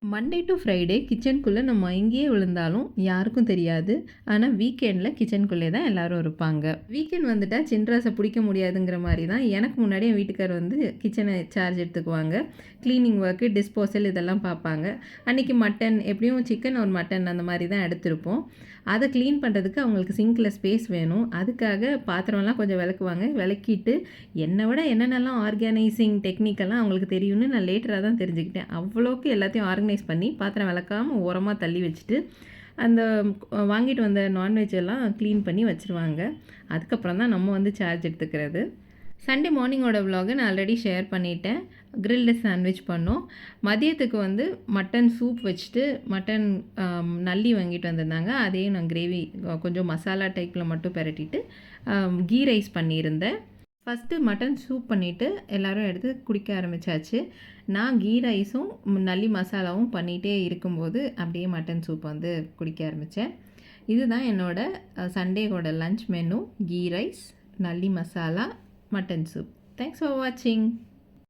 Monday to Friday கிச்சனுக்குள்ளே நம்ம எங்கேயே விழுந்தாலும் யாருக்கும் தெரியாது. ஆனால் வீக்கெண்டில் கிச்சனுக்குள்ளே தான் எல்லோரும் இருப்பாங்க. வீக்கெண்ட் வந்துட்டால் சின்ராஸை பிடிக்க முடியாதுங்கிற மாதிரி தான் எனக்கு முன்னாடி என் வீட்டுக்கார் வந்து கிச்சனை சார்ஜ் எடுத்துக்குவாங்க. க்ளீனிங் ஒர்க்கு, டிஸ்போசல் இதெல்லாம் பார்ப்பாங்க. அன்றைக்கி மட்டன் எப்படியும் சிக்கன் ஒரு மட்டன் அந்த மாதிரி தான் எடுத்திருப்போம். அதை க்ளீன் பண்ணுறதுக்கு அவங்களுக்கு சிங்கில் ஸ்பேஸ் வேணும். அதுக்காக பாத்திரம்லாம் கொஞ்சம் விளக்குவாங்க. விளக்கிட்டு என்னை விட என்னென்னலாம் ஆர்கனைசிங் டெக்னிக்கெல்லாம் அவங்களுக்கு தெரியும்னு நான் லேட்டராக தான் தெரிஞ்சுக்கிட்டேன். அவ்வளோக்கு எல்லாத்தையும் ஆர்கனைஸ் பண்ணி பாத்திரம் விளக்காமல் ஓரமாக தள்ளி வச்சுட்டு அந்த வாங்கிட்டு வந்த நான்வெஜ் எல்லாம் க்ளீன் பண்ணி வச்சுருவாங்க. அதுக்கப்புறம் தான் நம்ம வந்து சார்ஜ் எடுத்துக்கிறது. சண்டே மார்னிங்கோட விலாகை நான் ஆல்ரெடி ஷேர் பண்ணிட்டேன். கிரில்டு சாண்ட்விச் பண்ணோம். மதியத்துக்கு வந்து மட்டன் சூப் வச்சுட்டு மட்டன் நல்லி வாங்கிட்டு வந்திருந்தாங்க. அதையும் நான் கிரேவி கொஞ்சம் மசாலா டைப்பில் மட்டும் பெரட்டிட்டு கீ ரைஸ் பண்ணியிருந்தேன். ஃபஸ்ட்டு மட்டன் சூப் பண்ணிவிட்டு எல்லோரும் எடுத்து குடிக்க ஆரம்பித்தாச்சு. நான் கீ ரைஸும் நல்லி மசாலாவும் பண்ணிகிட்டே இருக்கும்போது அப்படியே மட்டன் சூப் வந்து குடிக்க ஆரம்பித்தேன். இதுதான் என்னோடய சண்டேவோட லன்ச் மெனு. கீ ரைஸ், நல்லி masala, mutton soup. Thanks for வாட்சிங்.